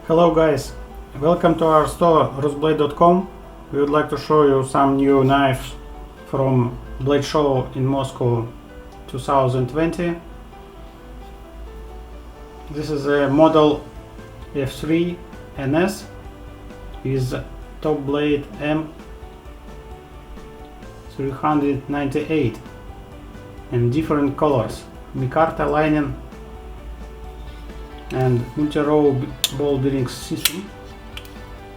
Hello guys, welcome to our store rusblade.com. We would like to show you some new knives from Bladeshow in Moscow 2020. This is a model F3 NS with top blade M398 and different colors, Micarta lining and multi-row ball bearing system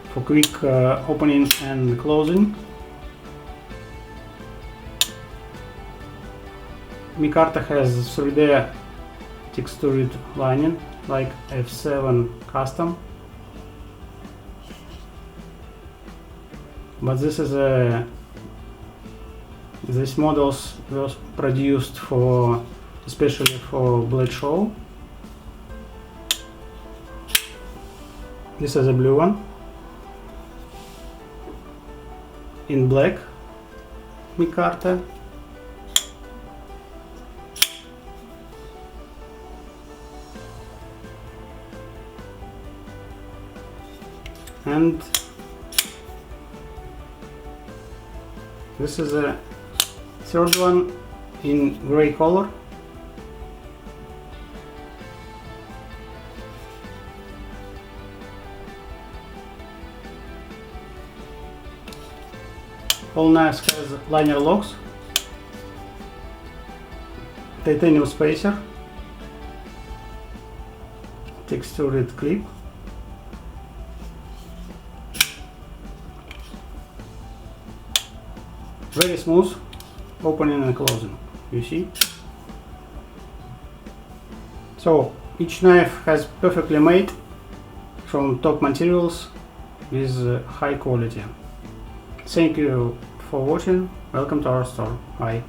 for quick opening and closing. Micarta has 3D textured lining like F7 custom, but this models was produced especially for Bladeshow. This is a blue one in black Micarta, and this is a third one in gray color. All knives has liner locks, titanium spacer, textured clip, very smooth opening and closing, you see. So each knife has perfectly made from top materials with high quality. Thank you for watching. Welcome to our store. Bye.